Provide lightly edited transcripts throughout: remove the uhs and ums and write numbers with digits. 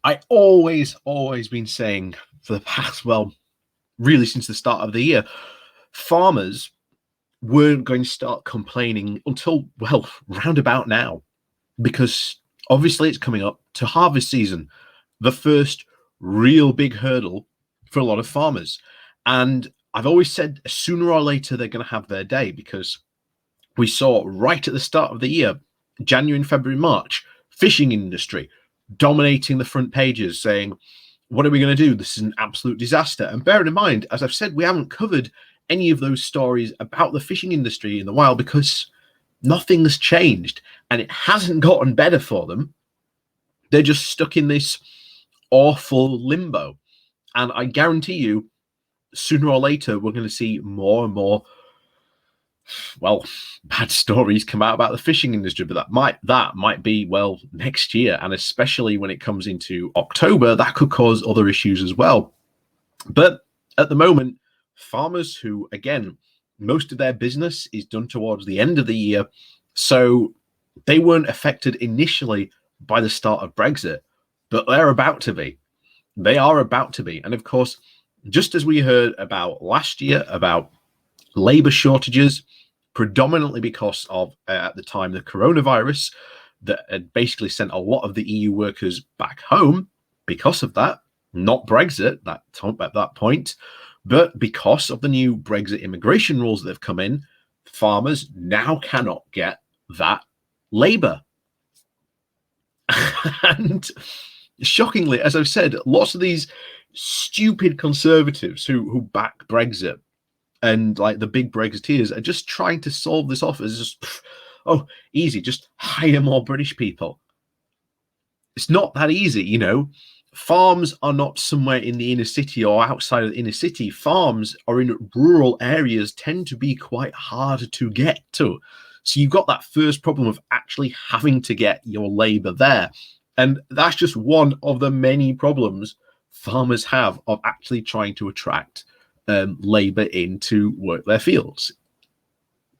I always been saying for the past, well, really since the start of the year, farmers weren't going to start complaining until, well, roundabout now, because obviously it's coming up to harvest season, the first real big hurdle for a lot of farmers. And I've always said sooner or later they're going to have their day, because we saw right at the start of the year, January, February, March, fishing industry dominating the front pages saying, what are we going to do? This is an absolute disaster. And bearing in mind, as I've said, we haven't covered any of those stories about the fishing industry in a while because nothing's changed and it hasn't gotten better for them. They're just stuck in this awful limbo. And I guarantee you, sooner or later, we're going to see more and more, well, bad stories come out about the fishing industry. But that might be, well, next year. And especially when it comes into October, that could cause other issues as well. But at the moment, farmers who, again, most of their business is done towards the end of the year, so they weren't affected initially by the start of Brexit, but they're about to be. They are about to be. And of course, just as we heard about last year about labor shortages, predominantly because of, at the time, the coronavirus that had basically sent a lot of the EU workers back home because of that, not Brexit at that point, but because of the new Brexit immigration rules that have come in, farmers now cannot get that labor. And shockingly, as I've said, lots of these stupid conservatives who back Brexit and like the big Brexiteers are just trying to solve this off as just, oh, easy, just hire more British people. It's not that easy, you know. Farms are not somewhere in the inner city or outside of the inner city. Farms are in rural areas, tend to be quite hard to get to. So you've got that first problem of actually having to get your labor there. And that's just one of the many problems farmers have of actually trying to attract labor in to work their fields.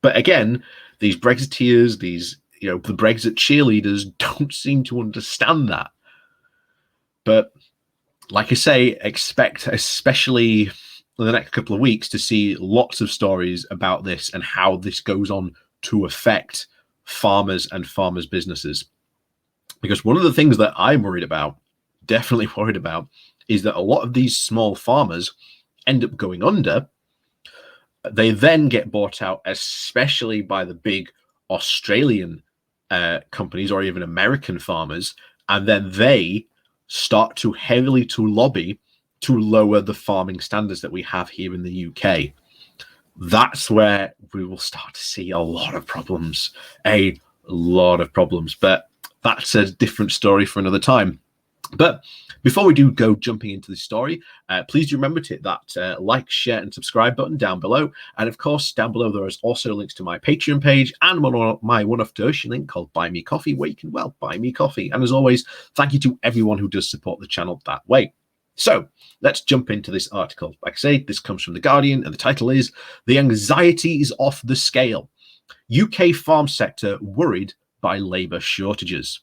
But again, these Brexiteers, these, the Brexit cheerleaders don't seem to understand that. But like I say, expect, especially in the next couple of weeks, to see lots of stories about this and how this goes on to affect farmers and farmers' businesses. Because one of the things that I'm worried about, definitely worried about, is that a lot of these small farmers end up going under. They then get bought out, especially by the big Australian companies or even American farmers, and then they start to heavily to lobby to lower the farming standards that we have here in the UK. That's where we will start to see a lot of problems, but that's a different story for another time. But before we do go jumping into the story, please do remember to hit that like, share, and subscribe button down below. And of course, down below, there is also links to my Patreon page and my one-off donation link called Buy Me Coffee, where you can, well, buy me coffee. And as always, thank you to everyone who does support the channel that way. So let's jump into this article. Like I say, this comes from The Guardian, and the title is "The Anxiety is Off the Scale. UK Farm Sector Worried by Labour Shortages."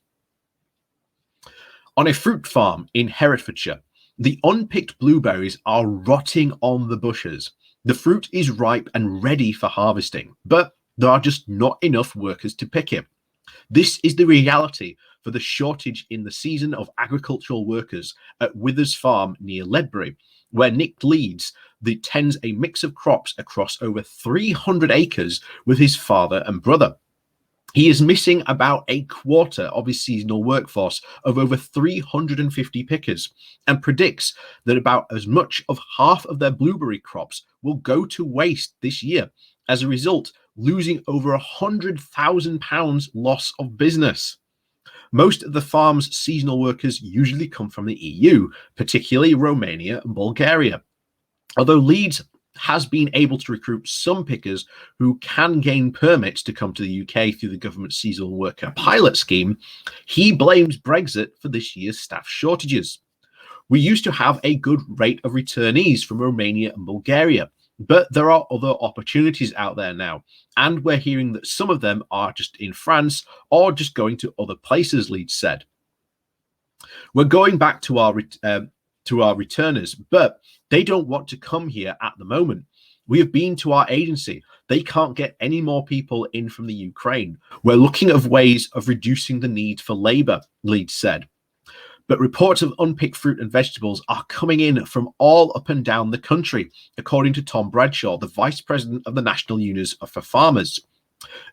On a fruit farm in Herefordshire, the unpicked blueberries are rotting on the bushes. The fruit is ripe and ready for harvesting, but there are just not enough workers to pick it. This is the reality for the shortage in the season of agricultural workers at Withers Farm near Ledbury, where Nick leads tends a mix of crops across over 300 acres with his father and brother. He is missing about a quarter of his seasonal workforce of over 350 pickers and predicts that about as much of half of their blueberry crops will go to waste this year, as a result, losing over £100,000 loss of business. Most of the farm's seasonal workers usually come from the EU, particularly Romania and Bulgaria. Although Leeds has been able to recruit some pickers who can gain permits to come to the UK through the government's seasonal worker pilot scheme, he blames Brexit for this year's staff shortages. "We used to have a good rate of returnees from Romania and Bulgaria, but there are other opportunities out there now, and we're hearing that some of them are just in France or just going to other places," Leeds said. We're going back to our returners, but they don't want to come here at the moment. We have been to our agency. They can't get any more people in from the Ukraine. We're looking at ways of reducing the need for labor, Leeds said. But reports of unpicked fruit and vegetables are coming in from all up and down the country, according to Tom Bradshaw, the vice president of the National Union for Farmers.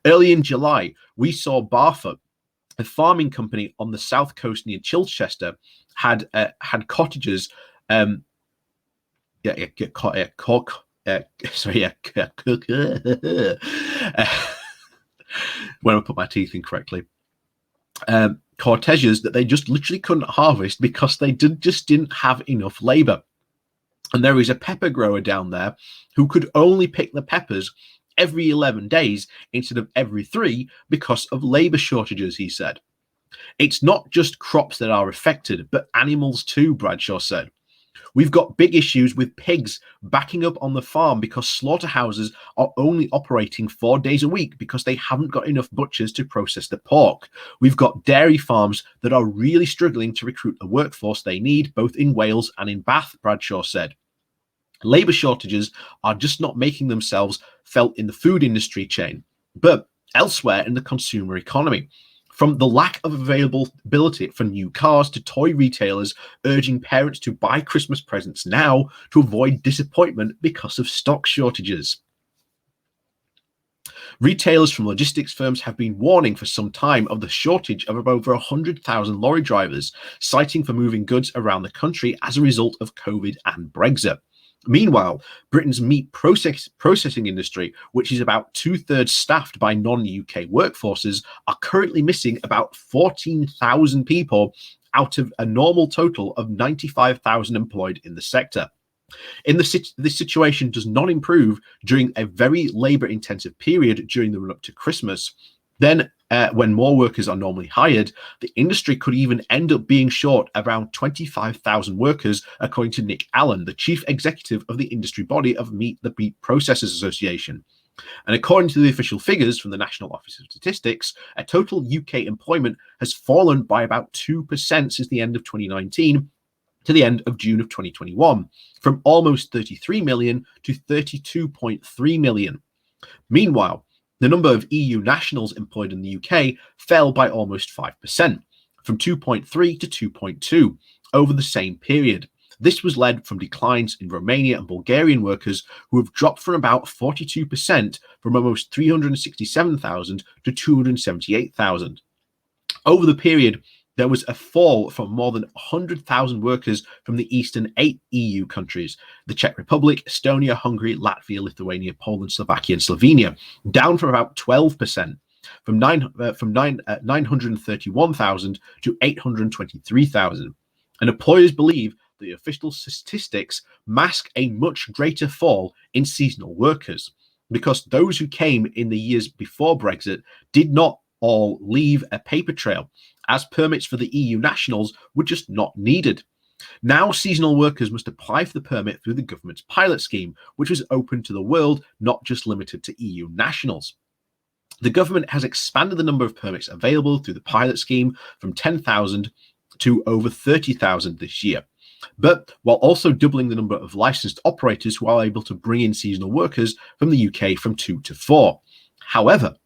Early in July, we saw Barfoot, a farming company on the south coast near Chichester, had cottages. When I put my teeth in correctly, cortèges that they just literally couldn't harvest because they just didn't have enough labor. And there is a pepper grower down there who could only pick the peppers every 11 days instead of every 3 because of labor shortages, he said. It's not just crops that are affected, but animals too, Bradshaw said. We've got big issues with pigs backing up on the farm because slaughterhouses are only operating 4 days a week because they haven't got enough butchers to process the pork. We've got dairy farms that are really struggling to recruit the workforce they need, both in Wales and in Bath, Bradshaw said. Labour shortages are just not making themselves felt in the food industry chain, but elsewhere in the consumer economy. From the lack of availability for new cars to toy retailers urging parents to buy Christmas presents now to avoid disappointment because of stock shortages. Retailers from logistics firms have been warning for some time of the shortage of over 100,000 lorry drivers, citing for moving goods around the country as a result of COVID and Brexit. Meanwhile, Britain's meat processing industry, which is about 2/3 staffed by non-UK workforces, are currently missing about 14,000 people out of a normal total of 95,000 employed in the sector. This situation does not improve during a very labour-intensive period during the run-up to Christmas. Then, when more workers are normally hired, the industry could even end up being short around 25,000 workers, according to Nick Allen, the chief executive of the industry body of the Meat Processors Association. And according to the official figures from the National Office of Statistics, total UK employment has fallen by about 2% since the end of 2019 to the end of June of 2021, from almost 33 million to 32.3 million. Meanwhile, the number of EU nationals employed in the UK fell by almost 5%, from 2.3 to 2.2 over the same period. This was led from declines in Romania and Bulgarian workers, who have dropped from about 42% from almost 367,000 to 278,000. Over the period, there was a fall from more than 100,000 workers from the eastern 8 EU countries, the Czech Republic, Estonia, Hungary, Latvia, Lithuania, Poland, Slovakia, and Slovenia, down from about 12%, from 931,000 to 823,000. And employers believe the official statistics mask a much greater fall in seasonal workers, because those who came in the years before Brexit did not all leave a paper trail, as permits for the EU nationals were just not needed. Now seasonal workers must apply for the permit through the government's pilot scheme, which was open to the world, not just limited to EU nationals. The government has expanded the number of permits available through the pilot scheme from 10,000 to over 30,000 this year, but while also doubling the number of licensed operators who are able to bring in seasonal workers from the UK from 2 to 4. However,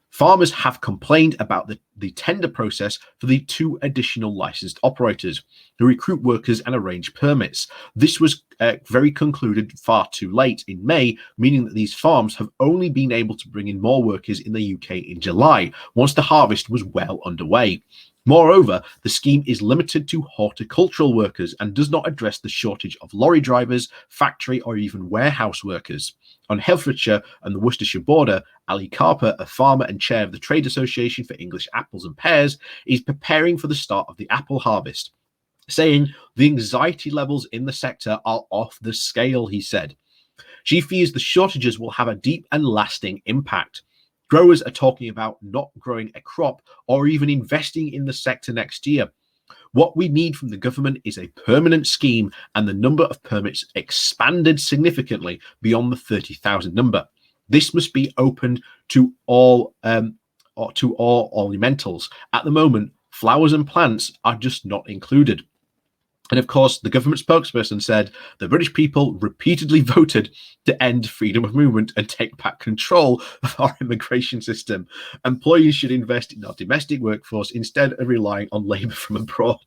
farmers have complained about the tender process for the 2 additional licensed operators who recruit workers and arrange permits. This was very concluded far too late in May, meaning that these farms have only been able to bring in more workers in the UK in July, once the harvest was well underway. Moreover, the scheme is limited to horticultural workers and does not address the shortage of lorry drivers, factory, or even warehouse workers. On Herefordshire and the Worcestershire border, Ali Carper, a farmer and chair of the Trade Association for English Apples and Pears, is preparing for the start of the apple harvest, saying the anxiety levels in the sector are off the scale, he said. She fears the shortages will have a deep and lasting impact. Growers are talking about not growing a crop or even investing in the sector next year. What we need from the government is a permanent scheme and the number of permits expanded significantly beyond the 30,000 number. This must be opened to all ornamentals. At the moment, Flowers and plants are just not included. And of course, the government spokesperson said the British people repeatedly voted to end freedom of movement and take back control of our immigration system. Employees should invest in our domestic workforce instead of relying on labour from abroad.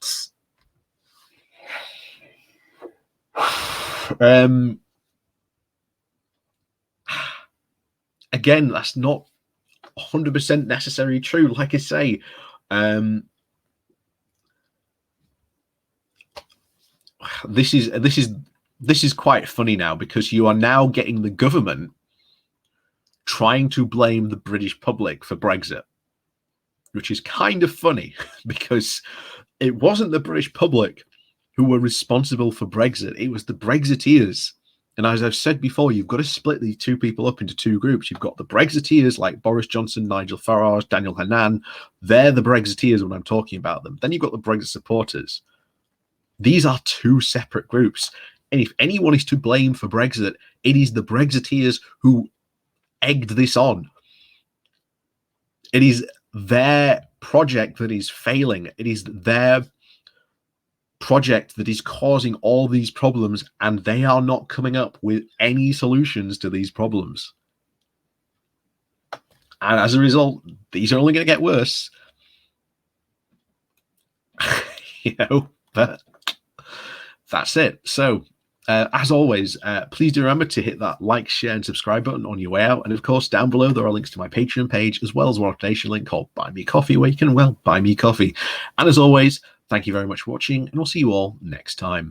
Again, that's not 100% necessarily true. Like I say, this is quite funny now, because you are now getting the government trying to blame the British public for Brexit, which is kind of funny because it wasn't the British public who were responsible for Brexit. It was the Brexiteers. And as I've said before, you've got to split these two people up into two groups. You've got the Brexiteers like Boris Johnson, Nigel Farage, Daniel Hannan. They're the Brexiteers when I'm talking about them. Then you've got the Brexit supporters. These are two separate groups. And if anyone is to blame for Brexit, it is the Brexiteers who egged this on. It is their project that is failing. It is their project that is causing all these problems, and they are not coming up with any solutions to these problems. And as a result, these are only going to get worse. But that's it. So as always, please do remember to hit that like, share, and subscribe button on your way out. And of course, down below, there are links to my Patreon page, as well as one donation link called Buy Me Coffee, where you can, well, buy me coffee. And as always, thank you very much for watching, and I'll see you all next time.